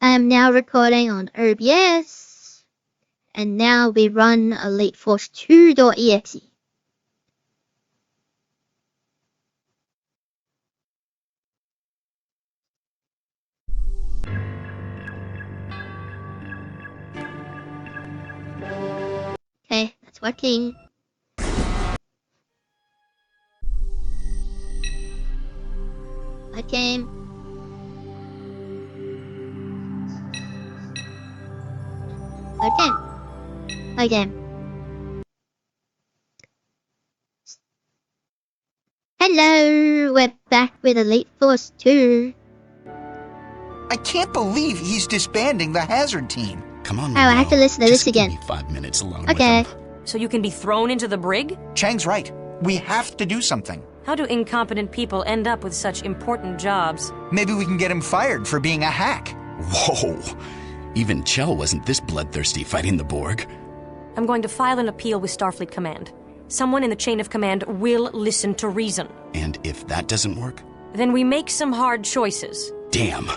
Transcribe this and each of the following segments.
I am now recording on OBS, and now we run Elite Force 2.exe. Okay, that's working. Okay. Okay. Hello, we're back with Elite Force 2. I can't believe he's disbanding the hazard team. Come on, Oh, I have to listen to this again. Give me 5 minutes alone Okay. with him. So you can be thrown into the brig? Chang's right. We have to do something. How do incompetent people end up with such important jobs? Maybe we can get him fired for being a hack. Whoa! Even Chell wasn't this bloodthirsty fighting the Borg. I'm going to file an appeal with Starfleet Command. Someone in the chain of command will listen to reason. And if that doesn't work? Then we make some hard choices. Damn.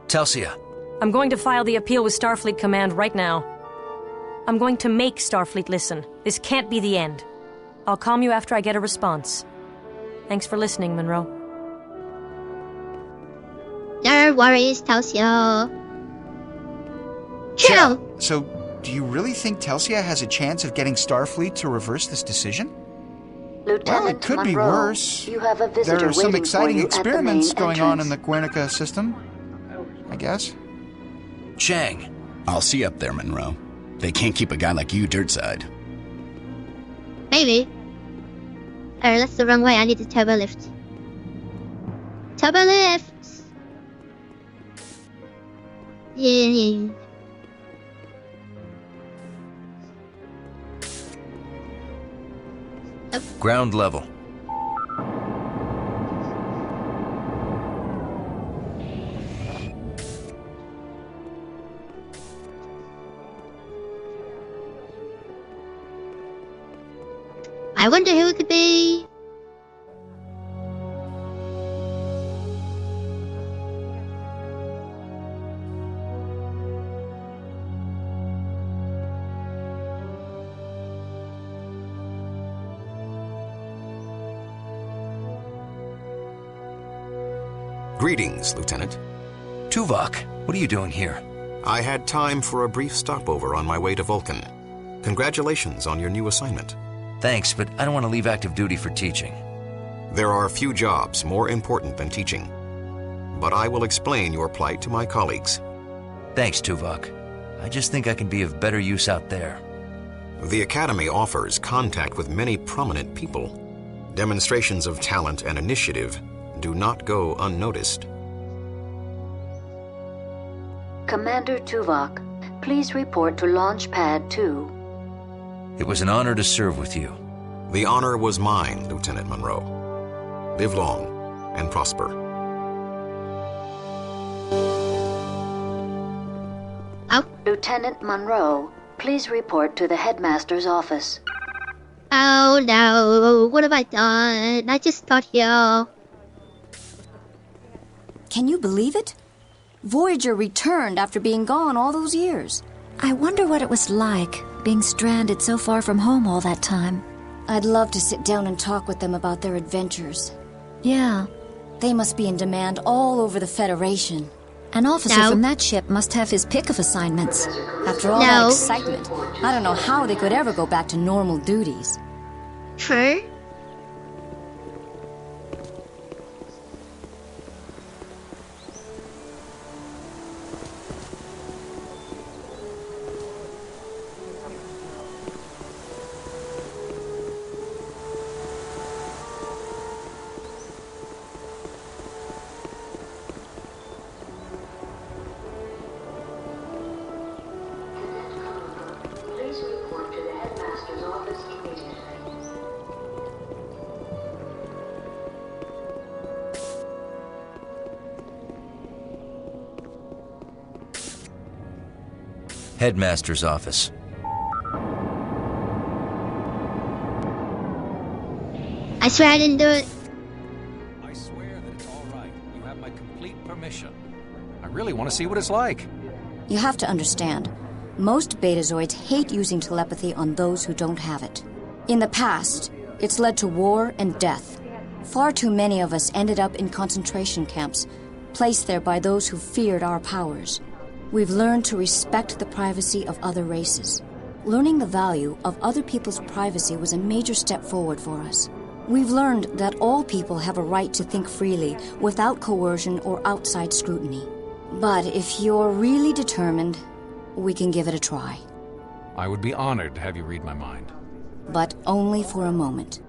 Telsia. I'm going to file the appeal with Starfleet Command right now. I'm going to make Starfleet listen. This can't be the end. I'll calm you after I get a response. Thanks for listening, Monroe. No worries, Telsia. Chell! So, do you really think Telsia has a chance of getting Starfleet to reverse this decision? Lieutenant Well, it could be Monroe, worse. You have a visitor There are some waiting exciting for you at the experiments main going on in entrance. the Guernica system, I guess. Chang. I'll see you up there, Monroe. They can't keep a guy like you dirtside. Maybe. Oh, that's the wrong way. I need the turbo lift. Turbo lift! Yeah. Ground level. I wonder who it could be. Greetings, Lieutenant. Tuvok, what are you doing here? I had time for a brief stopover on my way to Vulcan. Congratulations on your new assignment. Thanks, but I don't want to leave active duty for teaching. There are few jobs more important than teaching. But I will explain your plight to my colleagues. Thanks, Tuvok. I just think I can be of better use out there. The Academy offers contact with many prominent people. Demonstrations of talent and initiative do not go unnoticed. Commander Tuvok, please report to Launch Pad 2. It was an honor to serve with you. The honor was mine, Lieutenant Monroe. Live long and prosper. Lieutenant Monroe, please report to the headmaster's office. Oh no, what have I done? I just got here. Can you believe it? Voyager returned after being gone all those years. I wonder what it was like, being stranded so far from home all that time. I'd love to sit down and talk with them about their adventures. Yeah. They must be in demand all over the Federation. An officer No. from that ship must have his pick of assignments. After all No. that excitement, I don't know how they could ever go back to normal duties. True. Please report to the headmaster's office immediately. Headmaster's office. I swear I didn't do it. I swear that it's all right. You have my complete permission. I really want to see what it's like. You have to understand, most Betazoids hate using telepathy on those who don't have it. In the past, it's led to war and death. Far too many of us ended up in concentration camps, placed there by those who feared our powers. We've learned to respect the privacy of other races. Learning the value of other people's privacy was a major step forward for us. We've learned that all people have a right to think freely without coercion or outside scrutiny. But if you're really determined, we can give it a try. I would be honored to have you read my mind. But only for a moment.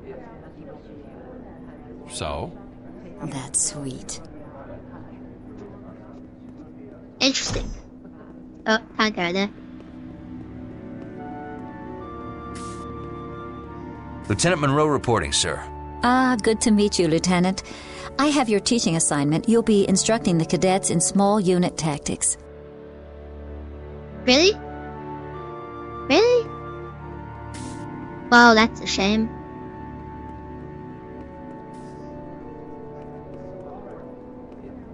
So? That's sweet. Interesting. Oh, 看起来呢 Lieutenant Monroe reporting, sir. Ah, good to meet you, Lieutenant. I have your teaching assignment. You'll be instructing the cadets in small unit tactics. Really? Really? Well, that's a shame.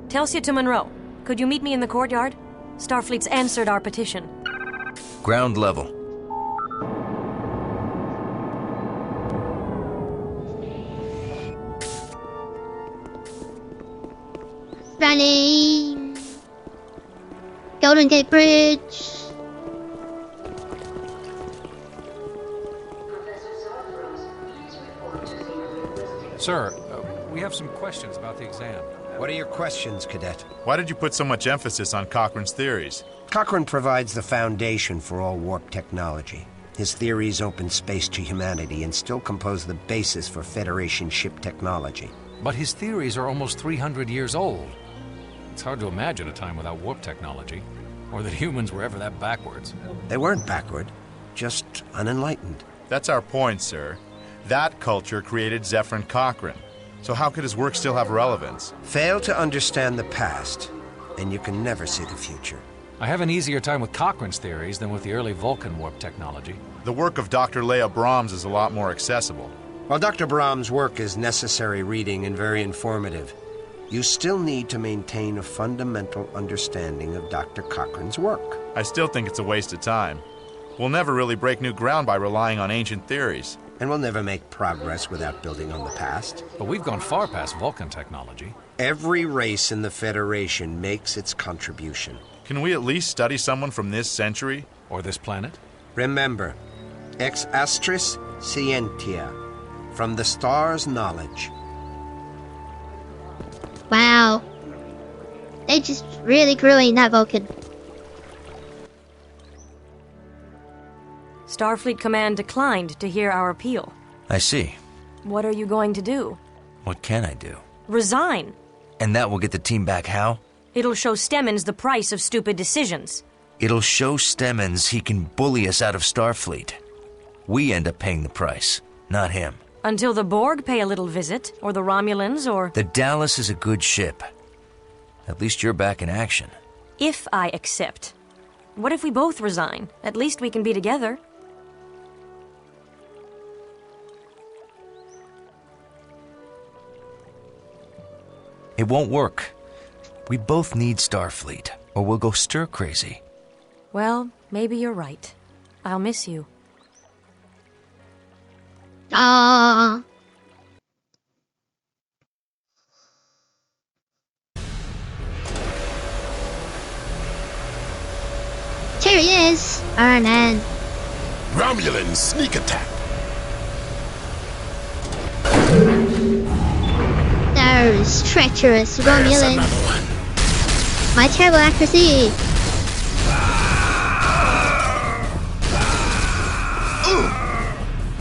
Telsia to Monroe. Could you meet me in the courtyard? Starfleet's answered our petition. Ground level. Running. Golden Gate Bridge. Sir, we have some questions about the exam. What are your questions, Cadet? Why did you put so much emphasis on Cochrane's theories? Cochrane provides the foundation for all warp technology. His theories open space to humanity and still compose the basis for Federation ship technology. But his theories are almost 300 years old. It's hard to imagine a time without warp technology, or that humans were ever that backwards. They weren't backward, just unenlightened. That's our point, sir. That culture created Zephyr Cochrane. So how could his work still have relevance? Fail to understand the past, and you can never see the future. I have an easier time with Cochrane's theories than with the early Vulcan warp technology. The work of Dr. Leah Brahms is a lot more accessible. While Dr. Brahms' work is necessary reading and very informative, you still need to maintain a fundamental understanding of Dr. Cochrane's work. I still think it's a waste of time. We'll never really break new ground by relying on ancient theories. And we'll never make progress without building on the past. But we've gone far past Vulcan technology. Every race in the Federation makes its contribution. Can we at least study someone from this century? Or this planet? Remember, ex astris scientia, from the stars' knowledge. Wow. They just really grew in that Vulcan. Starfleet Command declined to hear our appeal. I see. What are you going to do? What can I do? Resign. And that will get the team back how? It'll show Stemmons the price of stupid decisions. It'll show Stemmons he can bully us out of Starfleet. We end up paying the price, not him. Until the Borg pay a little visit, or the Romulans, or... The Dallas is a good ship. At least you're back in action. If I accept. What if we both resign? At least we can be together. It won't work. We both need Starfleet, or we'll go stir crazy. Well, maybe you're right. I'll miss you. Ah. Here he is, Arnan. Romulan sneak attack. Those treacherous Romulans. My terrible accuracy.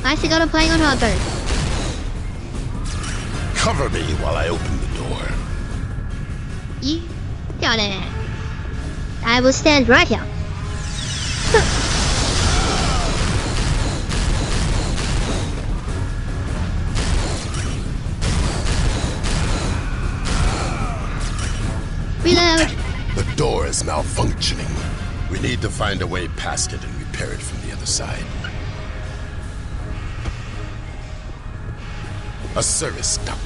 Nicely got him playing on hardboard. Cover me while I open the door. You got it. I will stand right here. Reload. The door is malfunctioning. We need to find a way past it and repair it from the other side. A service duct.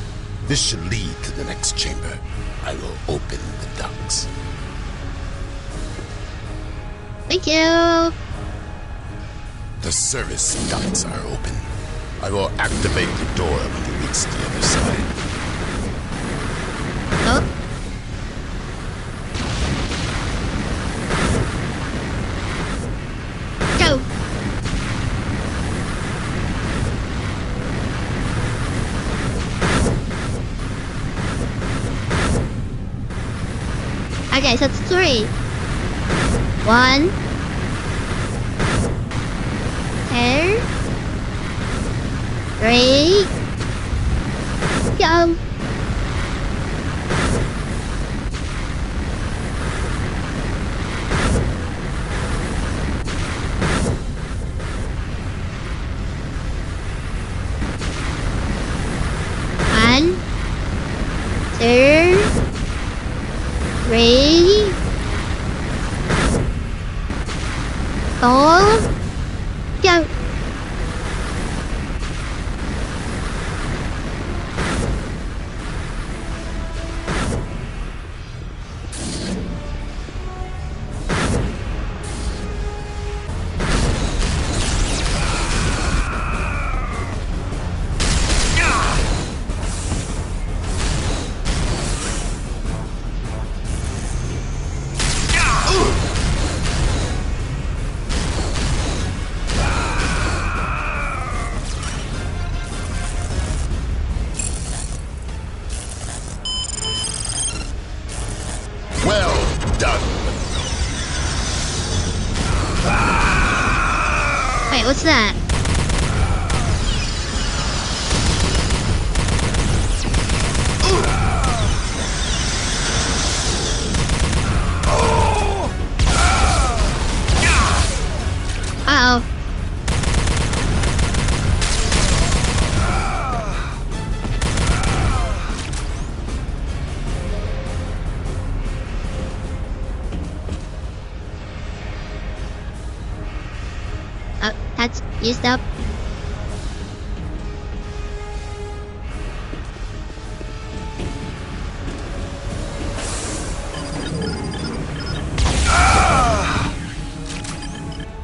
This should lead to the next chamber. I will open the ducts. Thank you. The service ducts are open. I will activate the door when you reach the other side. Oh. Go. Okay, so it's 3. 1. 2. 3. Go. One, 2, 3, 4, go. Well done. Wait, what's that? Uh-oh. Oh, that's used up.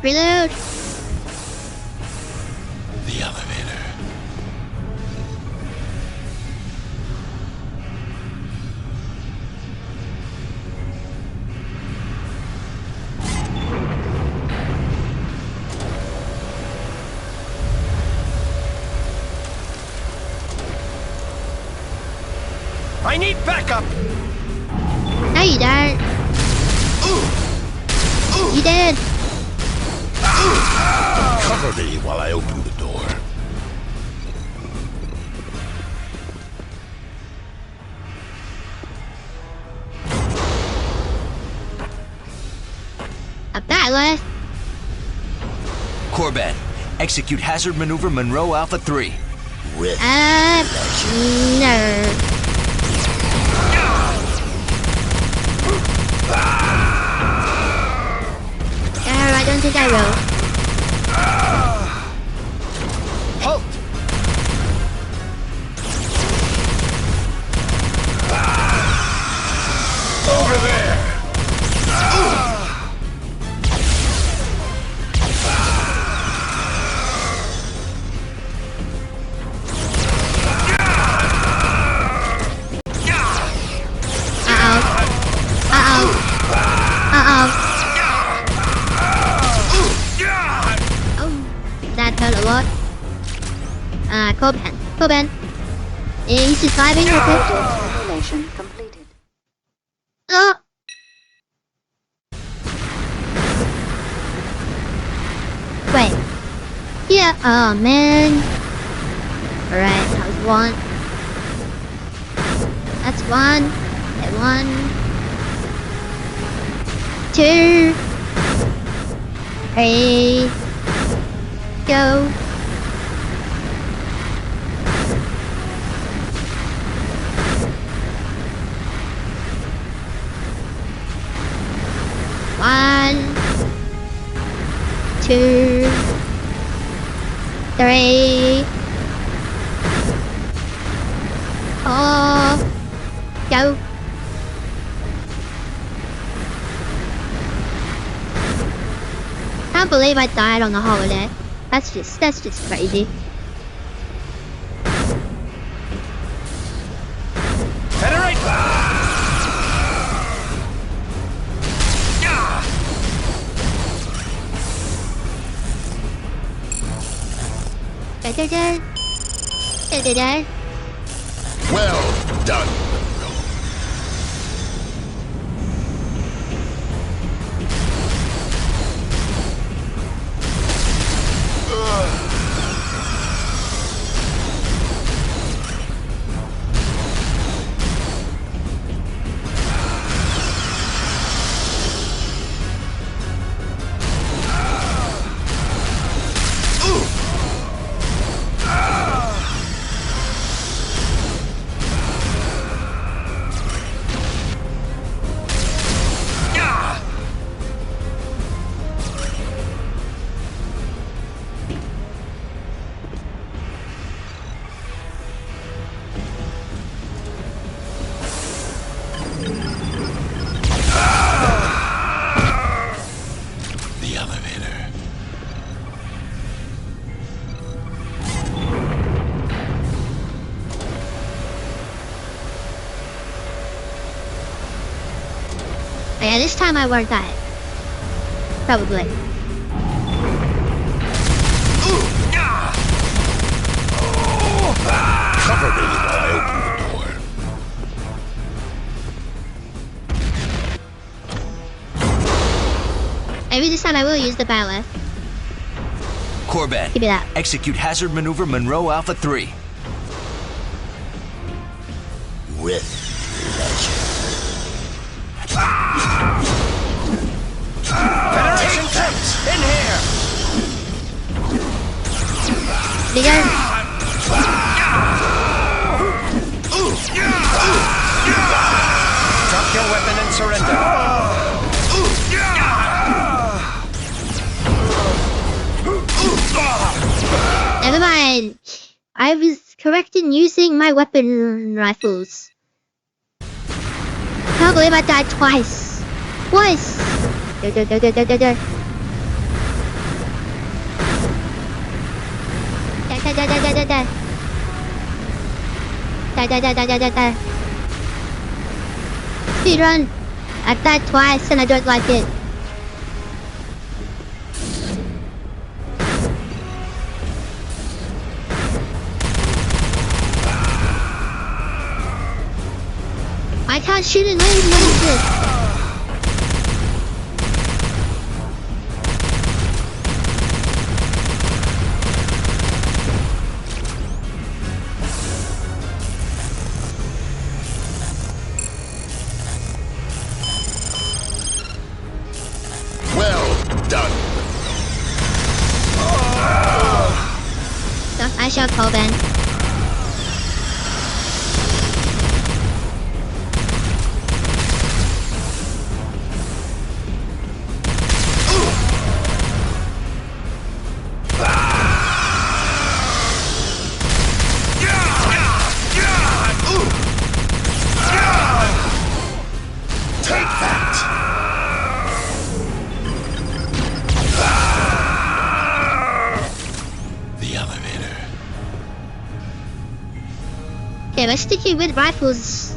Reload. The elevator. I need backup! No, you don't. You did. Cover me while I open the door. A backless. Corbett, execute hazard maneuver Monroe Alpha 3. With No. I don't think I will. Halt! Over there! That hurt a lot. Coben. Is surviving okay? Simulation completed. Oh! Wait. Yeah, oh man. Alright, that was 1. That's 1. And 1. 2. 3. Go. One, 2, 3, 4, go. can't believe I died on the holiday. That's just crazy. Federate! Well done. Yeah, this time I won't die. Probably. Cover me while I open the door. Maybe this time I will use the battle. Corbett, Give me that. execute hazard maneuver Monroe Alpha 3. With pleasure. Federation troops, in here! Bigger. Drop your weapon and surrender. Never mind. I was correct in using my weapon rifles. I can't believe I died twice. Twice. Die. Speedrun. I've died twice and I don't like it. I can't shoot in range. What is this? Well done. I shall call Ben. Okay, we're sticking with rifles.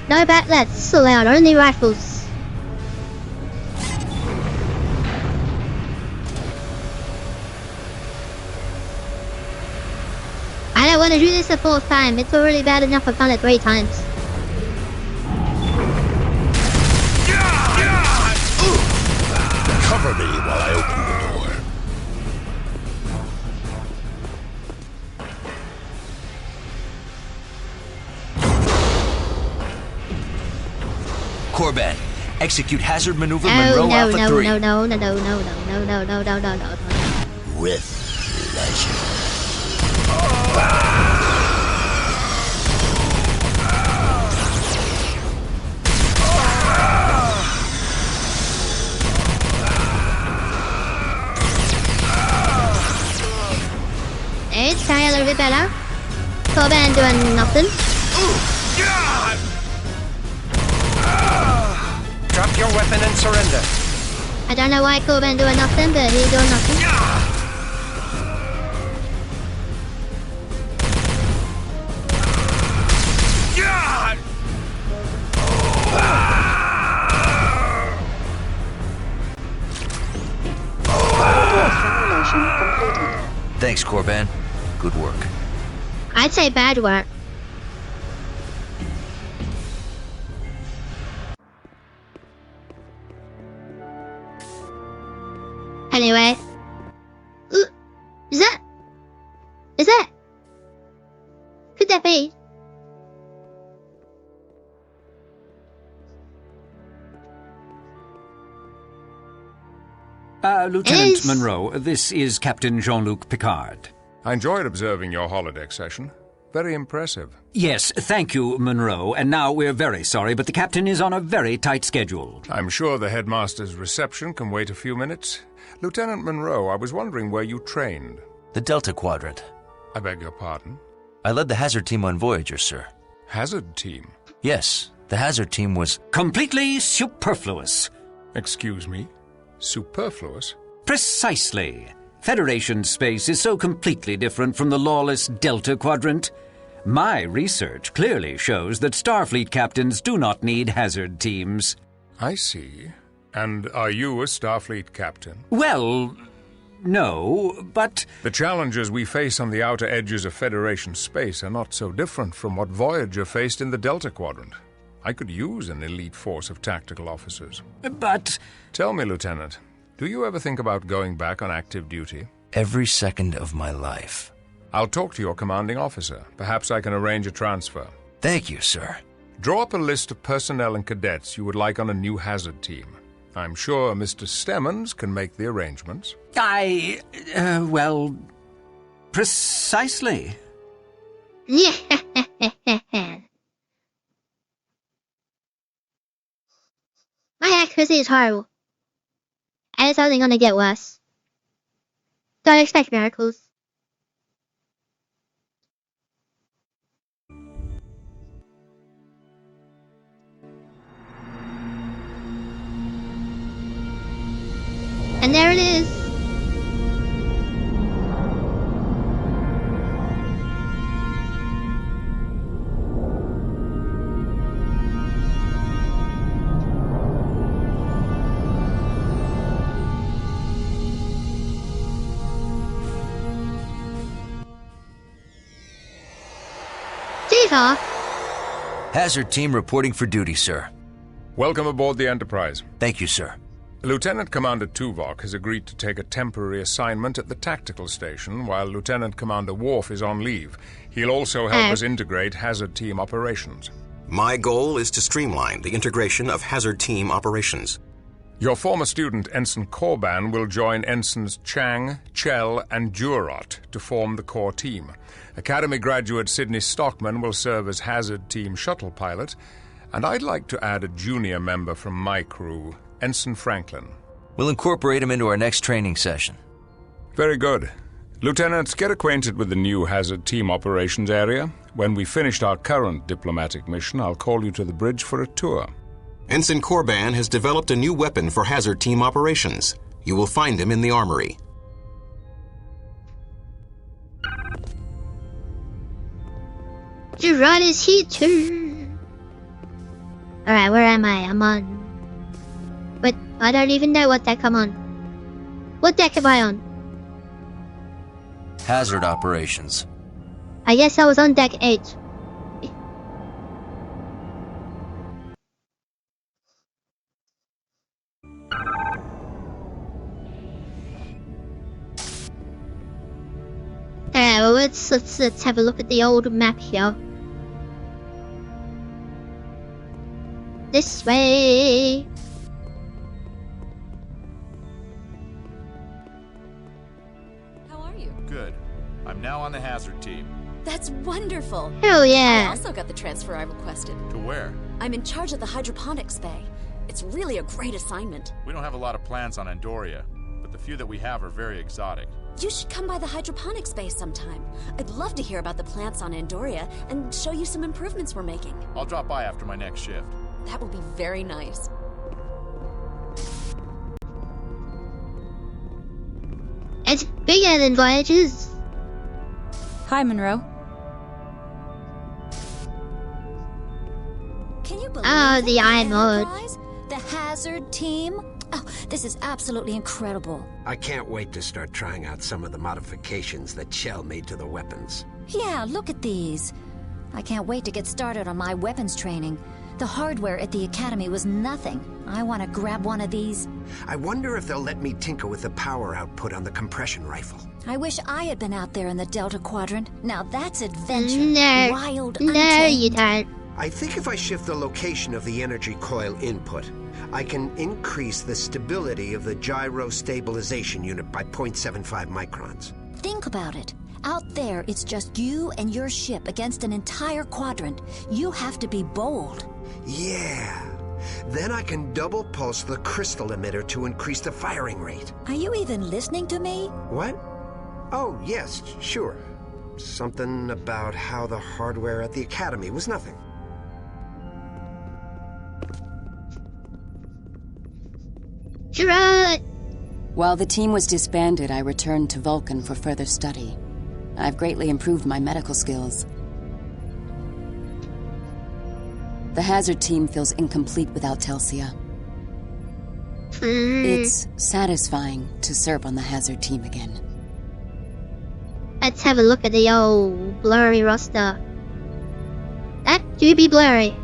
No batlets allowed, only rifles. I don't want to do this a fourth time. It's already bad enough I've done it 3 times. Cover me while I open the door. Corbett, execute hazard maneuver Monroe Alpha 3. No. With pleasure. It's trying a little bit better. Corbett doing nothing. Drop your weapon and surrender. I don't know why Corbin doing nothing, but he's doing nothing. Thanks, Corbin. Good work. I'd say bad work. Anyway. Ooh, is that? Could that be? Lieutenant Monroe, this is Captain Jean-Luc Picard. I enjoyed observing your holodeck session. Very impressive. Yes, thank you, Monroe. And now we're very sorry, but the captain is on a very tight schedule. I'm sure the headmaster's reception can wait a few minutes. Lieutenant Monroe, I was wondering where you trained. The Delta Quadrant. I beg your pardon? I led the hazard team on Voyager, sir. Hazard team? Yes, the hazard team was... completely superfluous. Excuse me? Superfluous? Precisely. Federation space is so completely different from the lawless Delta Quadrant. My research clearly shows that Starfleet captains do not need hazard teams. I see. And are you a Starfleet captain? Well, no, but... The challenges we face on the outer edges of Federation space are not so different from what Voyager faced in the Delta Quadrant. I could use an elite force of tactical officers. But... Tell me, Lieutenant, do you ever think about going back on active duty? Every second of my life. I'll talk to your commanding officer. Perhaps I can arrange a transfer. Thank you, sir. Draw up a list of personnel and cadets you would like on a new hazard team. I'm sure Mr. Stemmons can make the arrangements. Well, precisely. Yeah. My accuracy is horrible. And it's only gonna get worse. Don't expect miracles. And there it is. Diva? Hazard team reporting for duty, sir. Welcome aboard the Enterprise. Thank you, sir. Lieutenant Commander Tuvok has agreed to take a temporary assignment at the tactical station while Lieutenant Commander Worf is on leave. He'll also help us integrate hazard team operations. My goal is to streamline the integration of hazard team operations. Your former student, Ensign Korban, will join Ensigns Chang, Chell, and Jurot to form the core team. Academy graduate Sidney Stockman will serve as hazard team shuttle pilot, and I'd like to add a junior member from my crew, Ensign Franklin. We'll incorporate him into our next training session. Very good. Lieutenants, get acquainted with the new hazard team operations area. When we finished our current diplomatic mission, I'll call you to the bridge for a tour. Ensign Korban has developed a new weapon for hazard team operations. You will find him in the armory. Gerard is here too. Alright, where am I? I'm on... But I don't even know what deck I'm on. What deck am I on? Hazard operations. I guess I was on deck 8. Alright, well let's have a look at the old map here. This way. How are you? Good. I'm now on the hazard team. That's wonderful. Hell yeah. I also got the transfer I requested. To where? I'm in charge of the hydroponics bay. It's really a great assignment. We don't have a lot of plants on Andoria, but the few that we have are very exotic. You should come by the hydroponics bay sometime. I'd love to hear about the plants on Andoria and show you some improvements we're making. I'll drop by after my next shift. That would be very nice. Bigger than Voyager's. Hi, Monroe. Can you believe Oh, the Iron Mode. Enterprise? The Hazard team? Oh, this is absolutely incredible. I can't wait to start trying out some of the modifications that Chell made to the weapons. Yeah, look at these. I can't wait to get started on my weapons training. The hardware at the Academy was nothing. I want to grab one of these. I wonder if they'll let me tinker with the power output on the compression rifle. I wish I had been out there in the Delta Quadrant. Now that's adventure. No. Wild, No, untamed. you don't. I think if I shift the location of the energy coil input, I can increase the stability of the gyro stabilization unit by 0.75 microns. Think about it. Out there, it's just you and your ship against an entire quadrant. You have to be bold. Yeah. Then I can double pulse the crystal emitter to increase the firing rate. Are you even listening to me? What? Oh, yes, sure. Something about how the hardware at the Academy was nothing. Gerard! While the team was disbanded, I returned to Vulcan for further study. I've greatly improved my medical skills. The Hazard team feels incomplete without Telsia. It's satisfying to serve on the Hazard team again. Let's have a look at the old blurry roster. That do be blurry.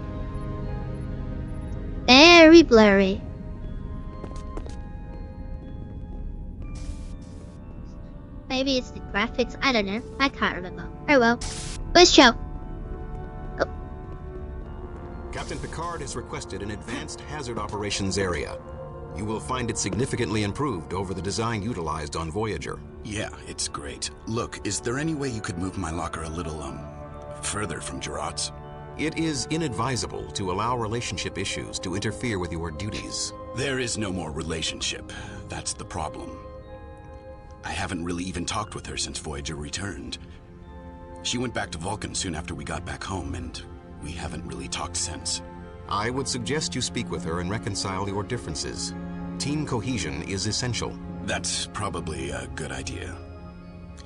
Very blurry. Maybe it's the graphics, I don't know. I can't remember. Oh well. Where's Cho? Captain Picard has requested an advanced hazard operations area. You will find it significantly improved over the design utilized on Voyager. Yeah, it's great. Look, is there any way you could move my locker a little, further from Gerard's? It is inadvisable to allow relationship issues to interfere with your duties. There is no more relationship. That's the problem. I haven't really even talked with her since Voyager returned. She went back to Vulcan soon after we got back home, and we haven't really talked since. I would suggest you speak with her and reconcile your differences. Team cohesion is essential. That's probably a good idea.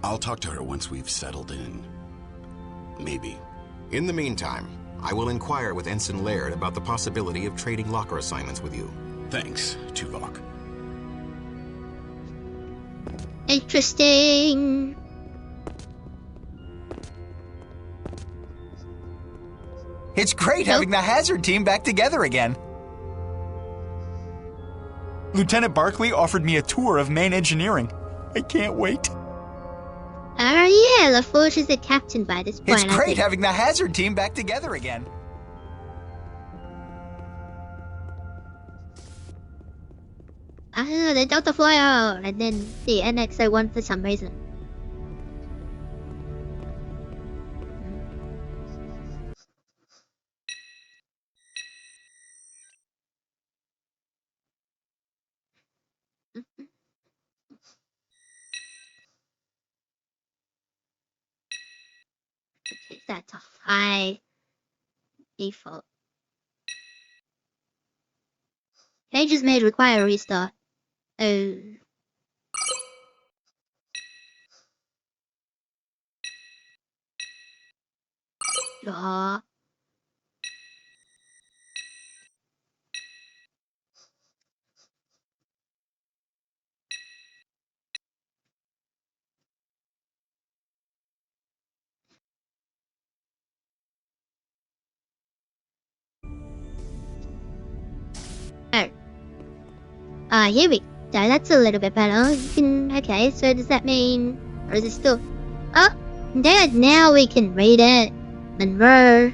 I'll talk to her once we've settled in. Maybe. In the meantime, I will inquire with Ensign Laird about the possibility of trading locker assignments with you. Thanks, Tuvok. Interesting. It's great having the Hazard team back together again. Lieutenant Barclay offered me a tour of main engineering. I can't wait. Oh yeah, LaForge is the captain by this point. It's great having the Hazard team back together again. I don't know, the Delta Flyer and then the NX-01 for some reason. That's a high default. Pages may require a restart. Oh. Yeah. Oh. Here we go. That's a little bit better. You can, okay, so does that mean, or is it still, oh, now we can read it. Monroe.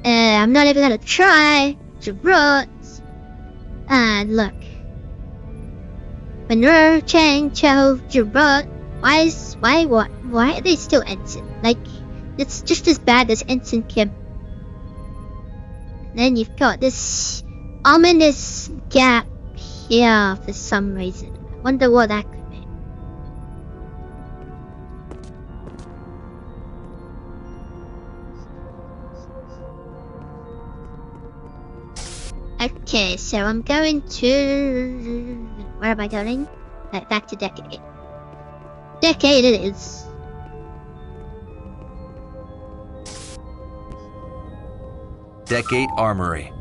I'm not even gonna try. Gerard. Look. Monroe, Chang, Cho, Gerard. Why are they still Ensign? Like, it's just as bad as Ensign Kim. And then you've got this ominous gap here for some reason. I wonder what that could be. Okay, so I'm going to... Where am I going? Back to Deck 8. decade it is. Decade Armory.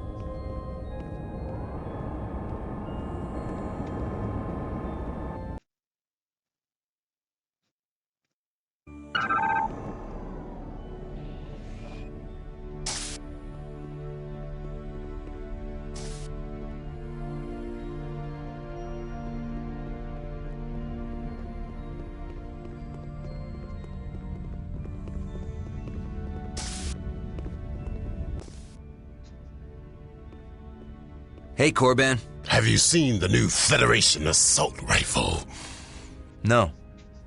Hey, Corban. Have you seen the new Federation assault rifle? No.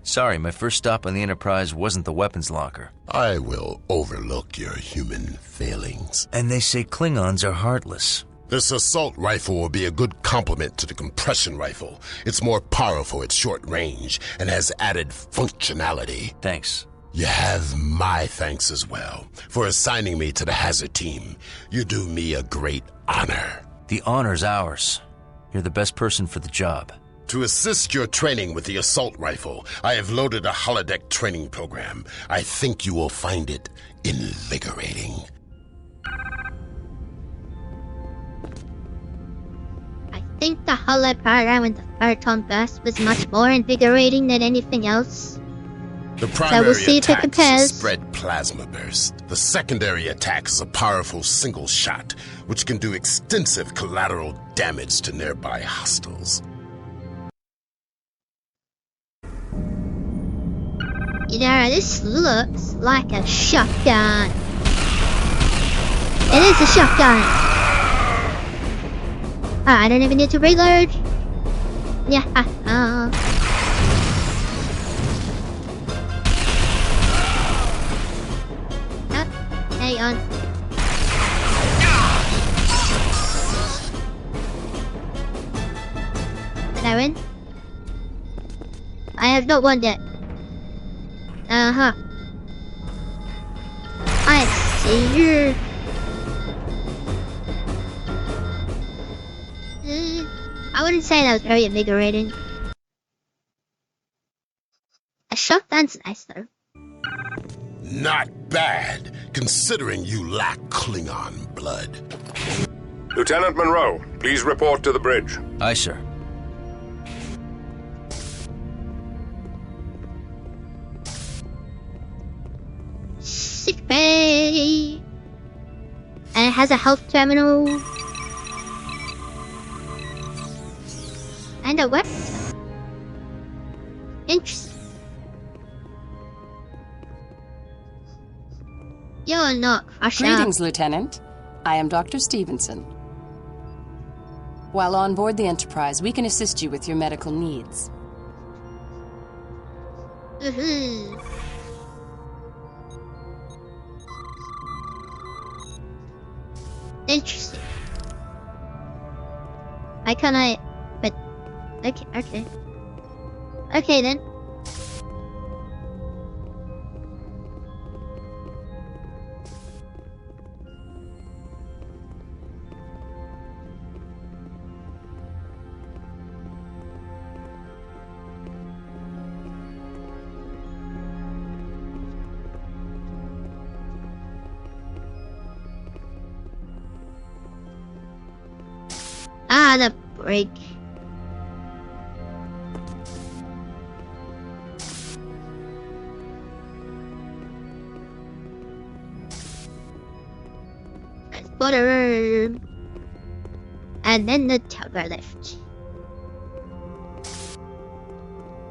Sorry, my first stop on the Enterprise wasn't the weapons locker. I will overlook your human failings. And they say Klingons are heartless. This assault rifle will be a good complement to the compression rifle. It's more powerful at short range and has added functionality. Thanks. You have my thanks as well for assigning me to the Hazard team. You do me a great honor. The honor's ours. You're the best person for the job. To assist your training with the assault rifle, I have loaded a holodeck training program. I think you will find it invigorating. I think the holodeck program with the photon burst was much more invigorating than anything else. The primary we'll see if it attack is a compares. spread plasma burst. The secondary attack is a powerful single shot, which can do extensive collateral damage to nearby hostiles. You know, this looks like a shotgun. It is a shotgun. Oh, I don't even need to reload. Yeah. Hang on. Did I win? I have not won yet. Uh-huh. I see you. I wouldn't say that was very invigorating. A shotgun's nice though. Not bad, considering you lack Klingon blood. Lieutenant Monroe, please report to the bridge. Aye, sir. Sick bay. And it has a health terminal. And a weapon. Interesting. You're not Crusher. Greetings, Lieutenant. I am Dr. Stevenson. While on board the Enterprise, we can assist you with your medical needs. Interesting. Why can't I? But okay. Okay then. Ah, the break. Transporter. And then the tugger lift.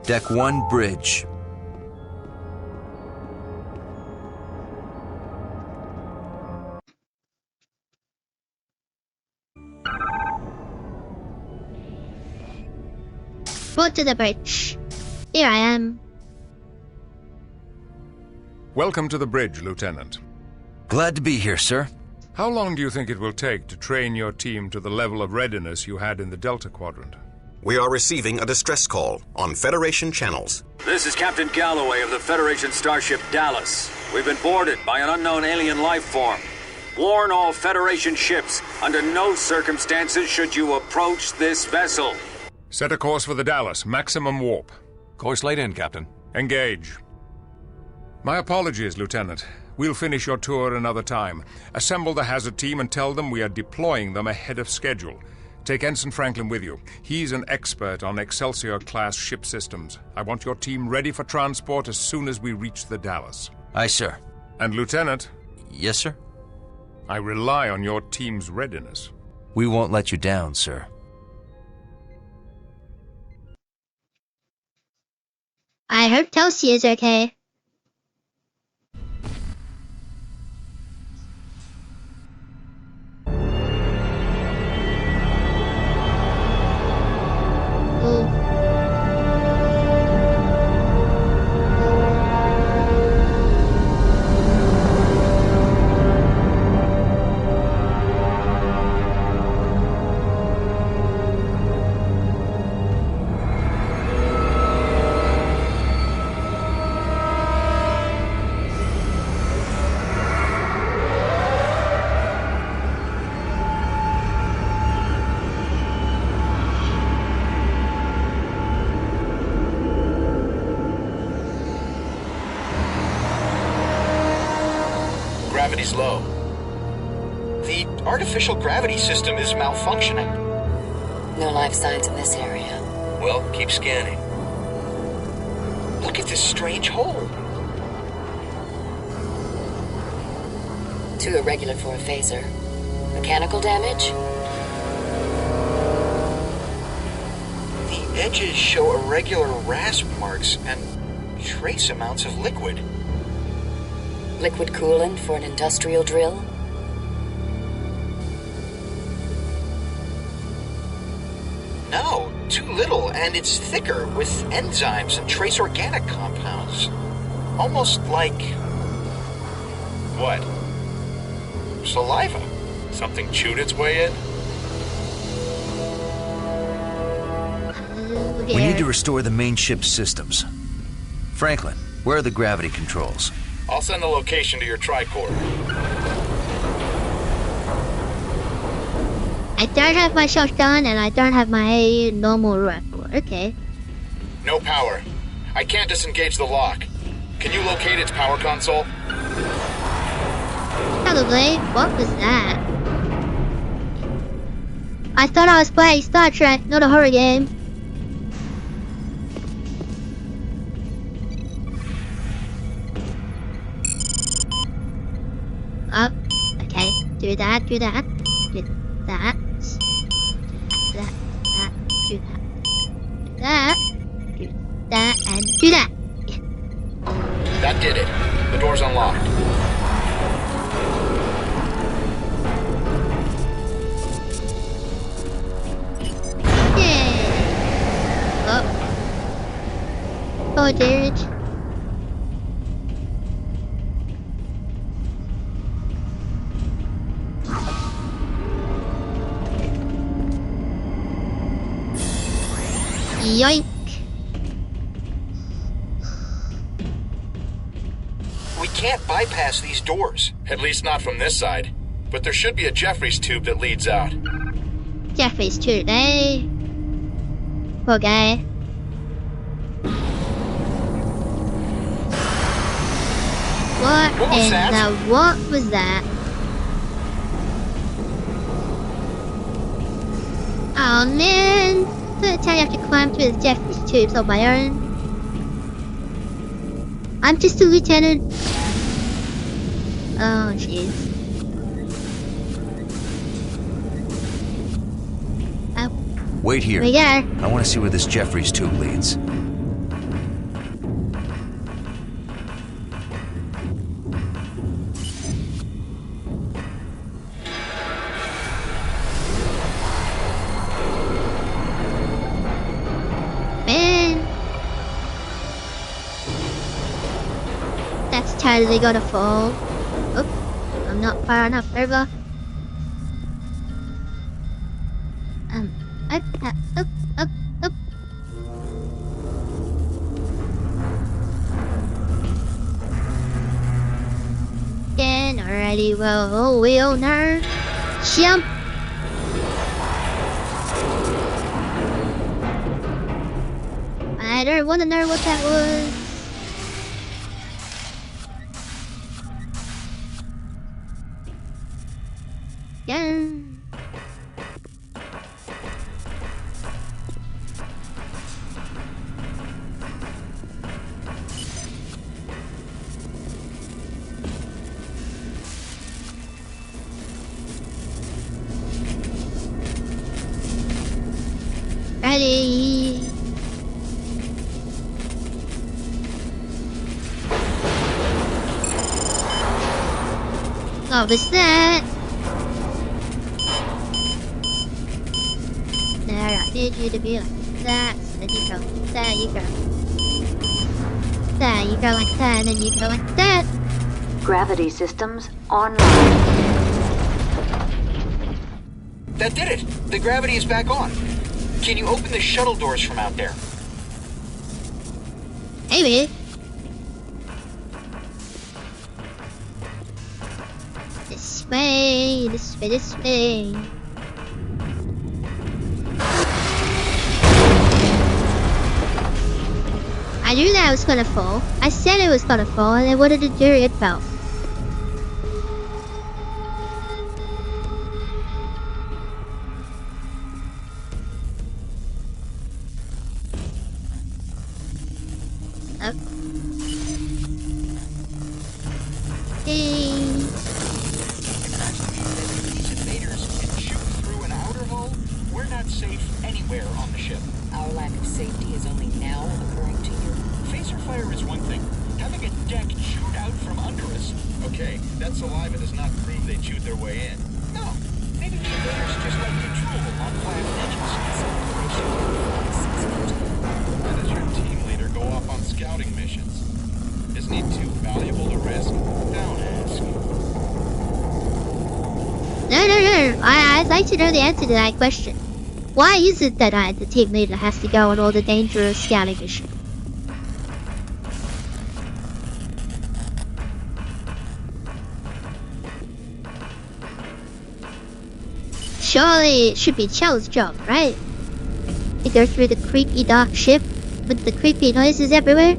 Deck 1, bridge. Report to the bridge. Here I am. Welcome to the bridge, Lieutenant. Glad to be here, sir. How long do you think it will take to train your team to the level of readiness you had in the Delta Quadrant? We are receiving a distress call on Federation channels. This is Captain Galloway of the Federation starship Dallas. We've been boarded by an unknown alien life form. Warn all Federation ships, under no circumstances should you approach this vessel. Set a course for the Dallas, maximum warp. Course laid in, Captain. Engage. My apologies, Lieutenant. We'll finish your tour another time. Assemble the hazard team and tell them we are deploying them ahead of schedule. Take Ensign Franklin with you. He's an expert on Excelsior-class ship systems. I want your team ready for transport as soon as we reach the Dallas. Aye, sir. And Lieutenant? Yes, sir? I rely on your team's readiness. We won't let you down, sir. I hope Telsia is okay. Gravity's low. The artificial gravity system is malfunctioning. No life signs in this area. Well, keep scanning. Look at this strange hole. Too irregular for a phaser. Mechanical damage? The edges show irregular rasp marks and trace amounts of liquid. Liquid coolant for an industrial drill? No, too little, and it's thicker with enzymes and trace organic compounds. Almost like... what? Saliva. Something chewed its way in? We need to restore the main ship's systems. Franklin, where are the gravity controls? I'll send the location to your tricorder. I don't have my shotgun and I don't have my normal rifle. Okay. No power. I can't disengage the lock. Can you locate its power console? Probably. What was that? I thought I was playing Star Trek, not a horror game. Oh, okay. Do that, do that, do that, do that, and do that. That did it. The door's unlocked. Yeah. Oh, dude. Yoink. We can't bypass these doors. At least not from this side. But there should be a Jeffries tube that leads out. Jeffries tube, eh? Poor guy. What was that? Oh man! The time you have to climb through the Jeffries tubes on my own. I'm just a lieutenant. Oh jeez. Wait here. We go. I want to see where this Jeffries tube leads. Totally gonna fall. Oop, I'm not far enough over. Up. Again, alrighty, well, we'll know. Jump. I don't want to know what that was. Ready. Oh, what's that? There, I need you to be like that. Then you go. There you go. There you go like that, and then you go like that. Gravity systems online. That did it! The gravity is back on. Can you open the shuttle doors from out there? Maybe. This way, this way, this way. I knew that was gonna fall. I said it was gonna fall, and then what did it do? It fell. Up. Hey. These invaders can shoot through an outer hull. We're not safe anywhere on the ship. Our lack of safety is only now occurring to you. Phaser fire is one thing. Having a deck chewed out from under us. Okay, that saliva does not prove they chewed their way in. No, maybe the invaders just like to drool on fire edges. Why does your team leader go off on scouting missions? Isn't he too valuable to risk? Don't ask. No. I'd like to know the answer to that question. Why is it that the team leader has to go on all the dangerous scouting missions? Surely it should be Chell's job, right? To go through the creepy dark ship with the creepy noises everywhere?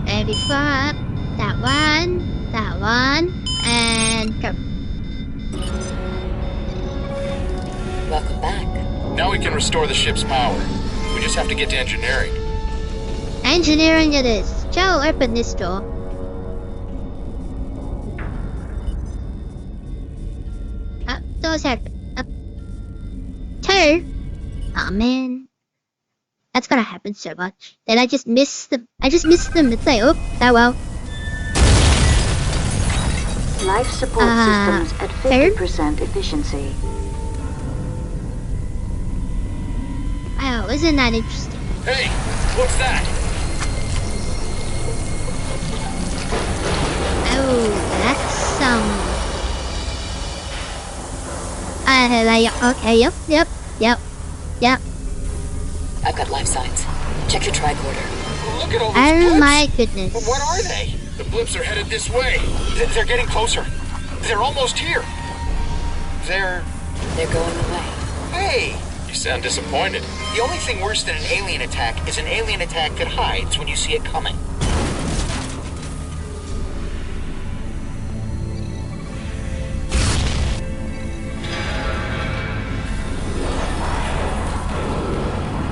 Ready for that one, and go. Welcome back. Now we can restore the ship's power. We just have to get to engineering. Engineering it is. Joe, open this door. Up, doors open. Up. 2. Oh man. That's gonna happen so much. Then I just miss them. It's like, oh well. Life support systems at 50% efficiency. Wow, isn't that interesting? Hey, what's that? Oh, that's okay, yep. I've got life signs. Check your tricorder. Look at all these blips. Oh my goodness. But what are they? The blips are headed this way. They're getting closer. They're almost here. They're going away. Hey! You sound disappointed. The only thing worse than an alien attack is an alien attack that hides when you see it coming.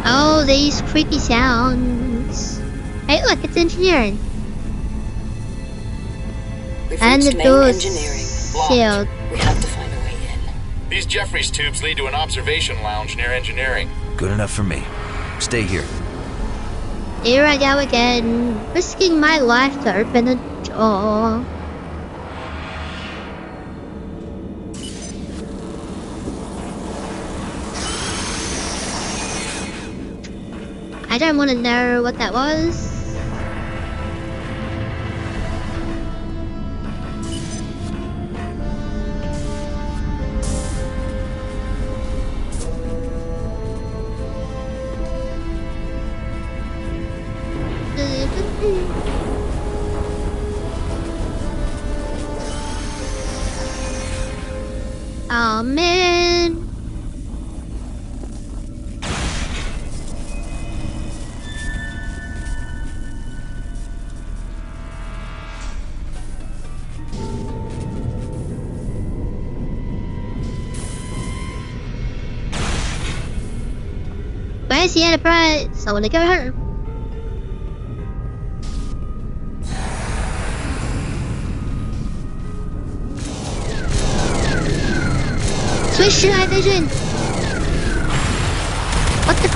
Oh, these creepy sounds. Hey, look, it's engineering. And the door's sealed. We have to find a way in. These Jeffries tubes lead to an observation lounge near engineering. Good enough for me. Stay here. Here I go again, risking my life to open a door. I don't want to know what that was. Oh man. Where's the Enterprise? I wanna go home. Switch to night vision. What the?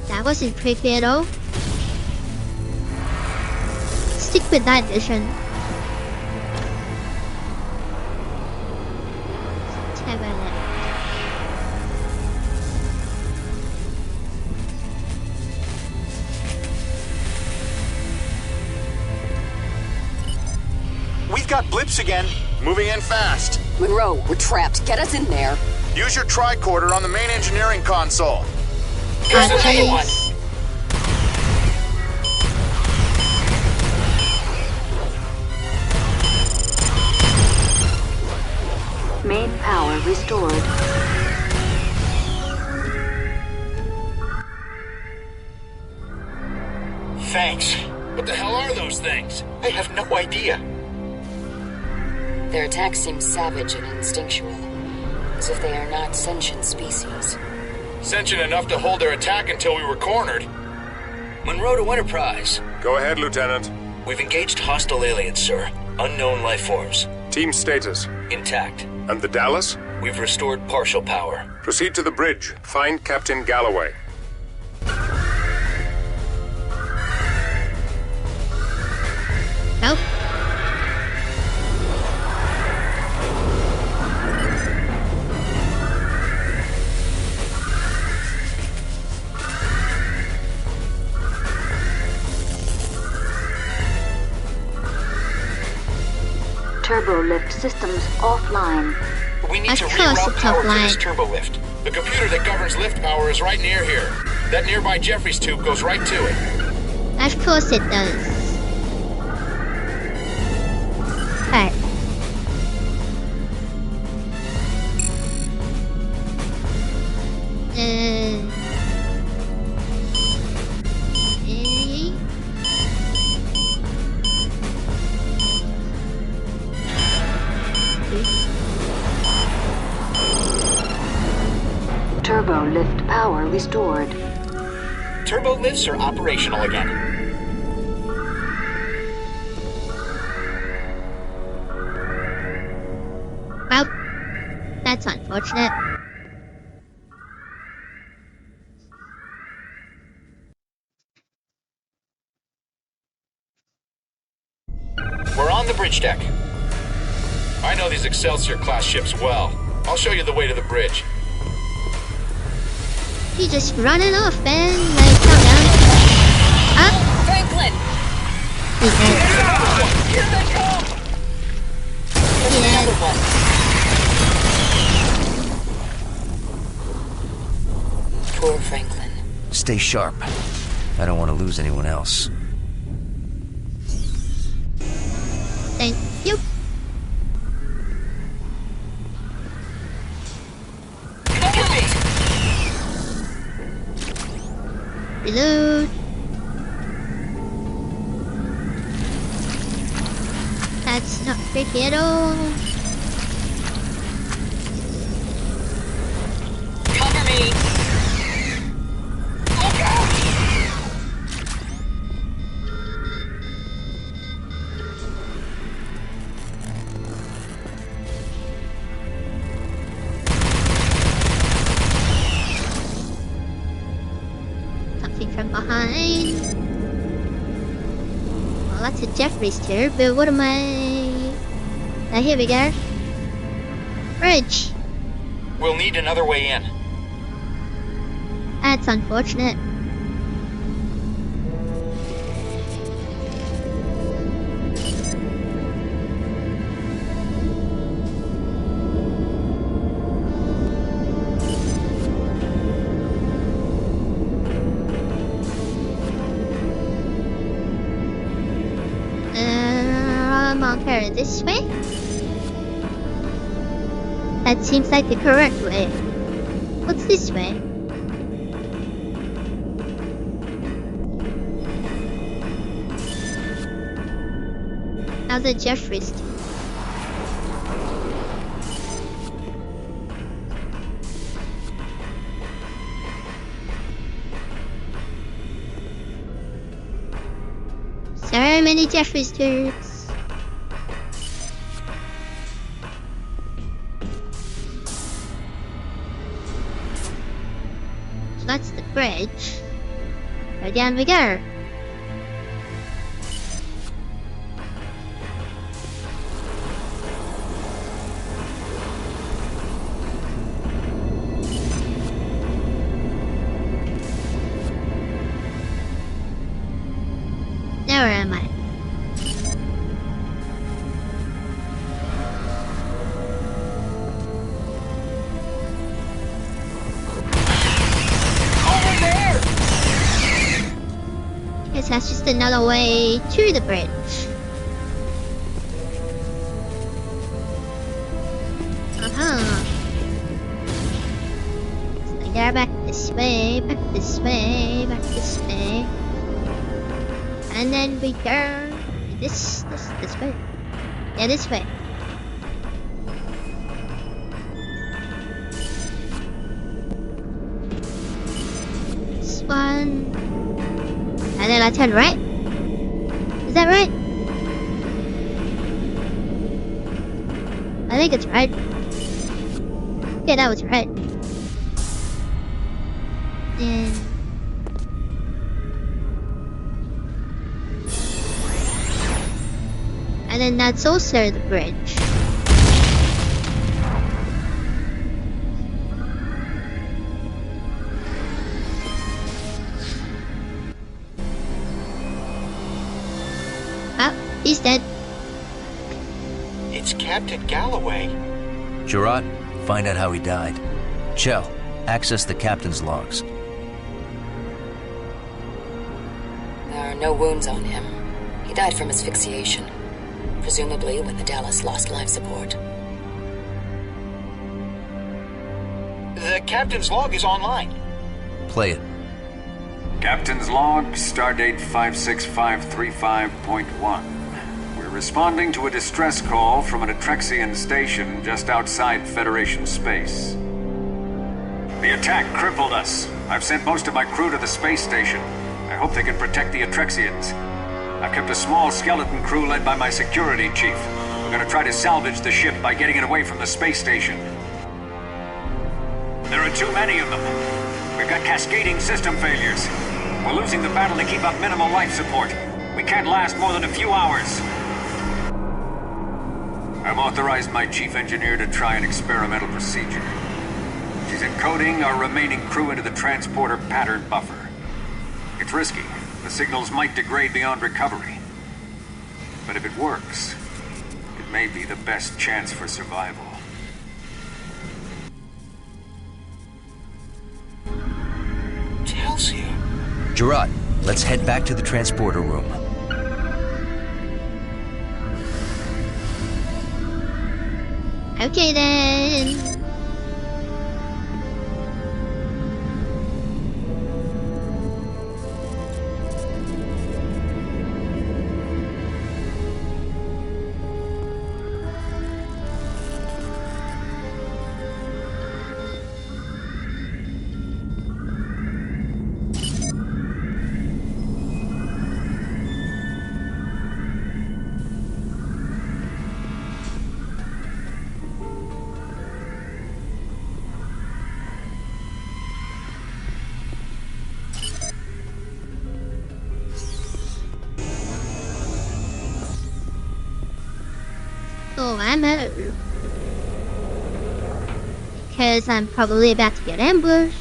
That wasn't creepy at all. Stick with night vision. We've got blips again. Moving in fast. Monroe, we're trapped. Get us in there. Use your tricorder on the main engineering console. Here's another one. Main power restored. Thanks. What the hell are those things? I have no idea. Their attack seems savage and instinctual, as if they are not sentient species. Sentient enough to hold their attack until we were cornered. Monroe to Enterprise. Go ahead, Lieutenant. We've engaged hostile aliens, sir. Unknown life forms. Team status? Intact. And the Dallas? We've restored partial power. Proceed to the bridge. Find Captain Galloway. Nope. Turbo lift systems offline. We need to reroute power to this turbo lift. The computer that governs lift power is right near here. That nearby Jeffries tube goes right to it. Of course it does. Alright. Turbo lift power restored. Turbo lifts are operational again. Well, that's unfortunate. We're on the bridge deck. I know these Excelsior-class ships well. I'll show you the way to the bridge. He just running off, man. Like, calm down. Huh? Franklin! Here they come! Another one. Poor Franklin. Stay sharp. I don't want to lose anyone else. Thank you. Reload. That's not creepy at all. Cover me! Look out! From behind. Well, that's a Jeffries tube, but what am I? Here we go. Bridge. We'll need another way in. That's unfortunate. Okay, this way? That seems like the correct way. What's this way? How's it Jeffries? So many Jeffries tubes. So that's the bridge. So down we go. Now where am I? Over there! Guess that's just another way to the bridge. So yeah, back this way, back this way, back this way. And then we go this way. Yeah, this way. This one. And then I turn right. Is that right? I think it's right. Yeah, that was right. And then that's also the bridge. Oh, he's dead. It's Captain Galloway. Gerard, find out how he died. Chell, access the captain's logs. There are no wounds on him. He died from asphyxiation. Presumably when the Dallas lost life support. The captain's log is online. Play it. Captain's log, stardate 56535.1. We're responding to a distress call from an Atrexian station just outside Federation space. The attack crippled us. I've sent most of my crew to the space station. I hope they can protect the Atrexians. I've kept a small skeleton crew led by my security chief. We're gonna try to salvage the ship by getting it away from the space station. There are too many of them. We've got cascading system failures. We're losing the battle to keep up minimal life support. We can't last more than a few hours. I've authorized my chief engineer to try an experimental procedure. She's encoding our remaining crew into the transporter pattern buffer. It's risky. The signals might degrade beyond recovery. But if it works, it may be the best chance for survival. Tells you. Gerard, let's head back to the transporter room. Okay then. Oh, I'm out. Because I'm probably about to get ambushed.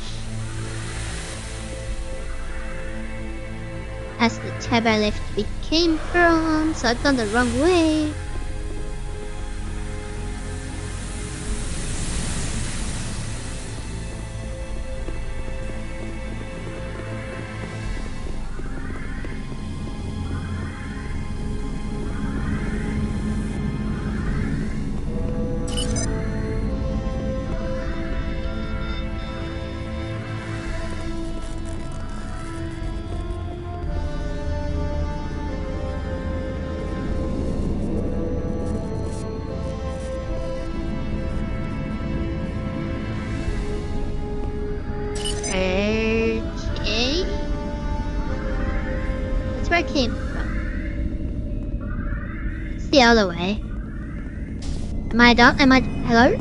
That's the tab I left we came from, so I've gone the wrong way. came from. It's the other way. Am I done? Hello?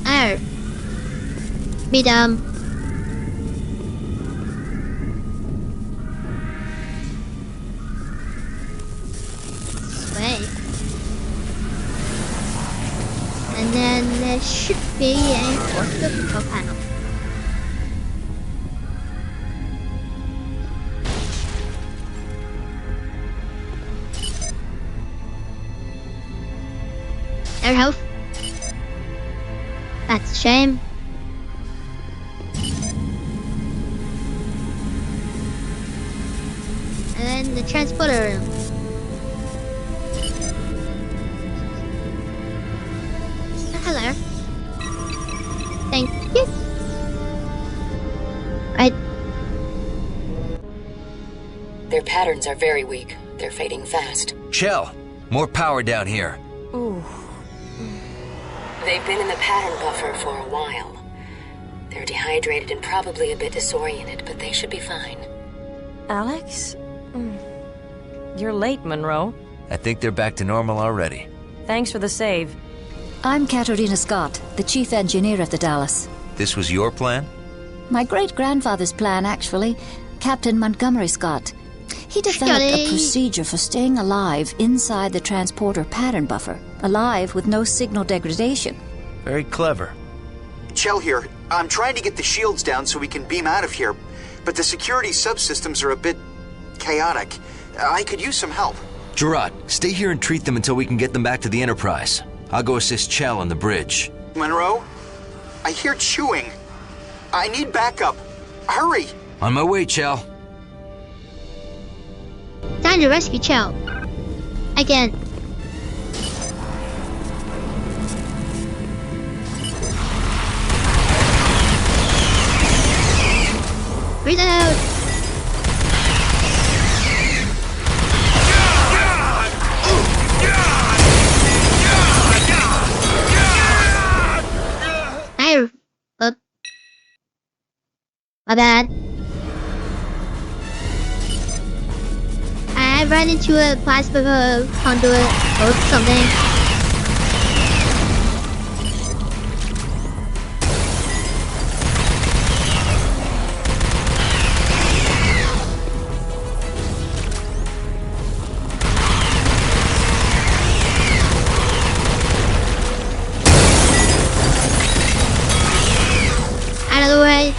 Oh. Be dumb. Wait. And then there should be a control panel. Air health. That's a shame. And then the transporter room. Hello. Thank you. Their patterns are very weak. They're fading fast. Chell, more power down here. Ooh. They've been in the pattern buffer for a while. They're dehydrated and probably a bit disoriented, but they should be fine. Alex? You're late, Monroe. I think they're back to normal already. Thanks for the save. I'm Katerina Scott, the chief engineer of the Dallas. This was your plan? My great-grandfather's plan, actually. Captain Montgomery Scott. He developed a procedure for staying alive inside the transporter pattern buffer. Alive with no signal degradation. Very clever. Chell here. I'm trying to get the shields down so we can beam out of here, but the security subsystems are a bit chaotic. I could use some help. Gerard, stay here and treat them until we can get them back to the Enterprise. I'll go assist Chell on the bridge. Monroe, I hear chewing. I need backup. Hurry! On my way, Chell. Time to rescue Chell. Again. Reload! My bad. I ran into a plasma conduit or something. Out of the way.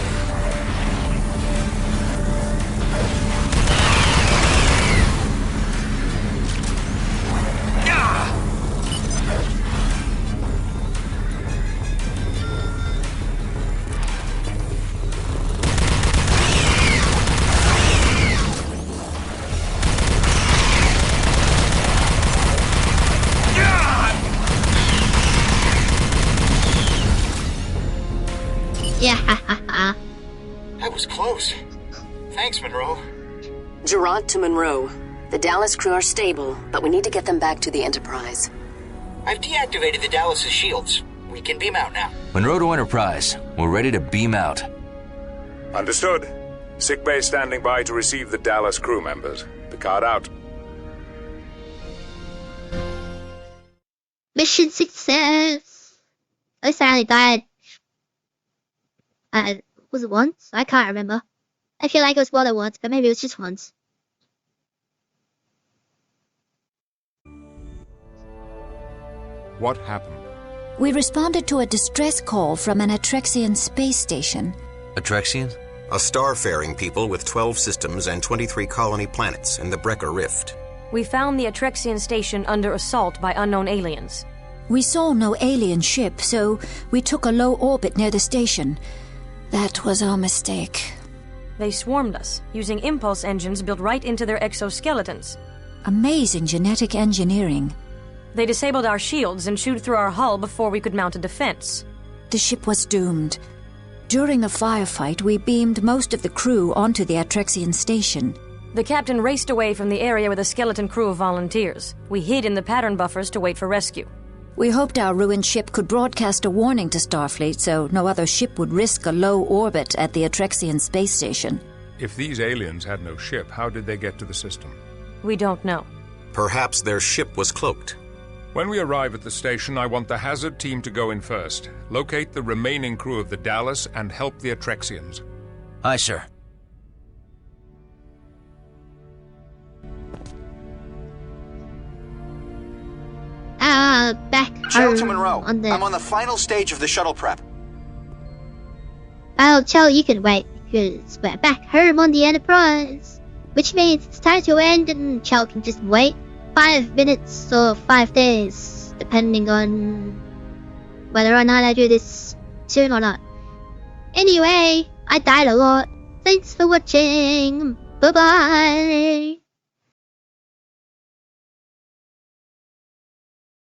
Yeah, That was close. Thanks, Monroe. Gerard to Monroe. The Dallas crew are stable, but we need to get them back to the Enterprise. I've deactivated the Dallas's shields. We can beam out now. Monroe to Enterprise. We're ready to beam out. Understood. Sick bay standing by to receive the Dallas crew members. Picard out. mission success. At least I only died. Was it once? I can't remember. I feel like it was more than once, but maybe it was just once. What happened? We responded to a distress call from an Atrexian space station. Atrexian? A starfaring people with 12 systems and 23 colony planets in the Brecker Rift. We found the Atrexian station under assault by unknown aliens. We saw no alien ship, so we took a low orbit near the station. That was our mistake. They swarmed us, using impulse engines built right into their exoskeletons. Amazing genetic engineering. They disabled our shields and chewed through our hull before we could mount a defense. The ship was doomed. During the firefight, we beamed most of the crew onto the Atrexian station. The captain raced away from the area with a skeleton crew of volunteers. We hid in the pattern buffers to wait for rescue. We hoped our ruined ship could broadcast a warning to Starfleet so no other ship would risk a low orbit at the Atrexian space station. If these aliens had no ship, how did they get to the system? We don't know. Perhaps their ship was cloaked. When we arrive at the station, I want the Hazard team to go in first. Locate the remaining crew of the Dallas and help the Atrexians. Aye, sir. Back Chell to home Monroe. on the... I'm on the final stage of the shuttle prep. Well, Chell, you can wait, because we're back home on the Enterprise. Which means it's time to end, and Chell can just wait 5 minutes or 5 days, depending on whether or not I do this soon or not. Anyway, I died a lot. Thanks for watching. Bye-bye.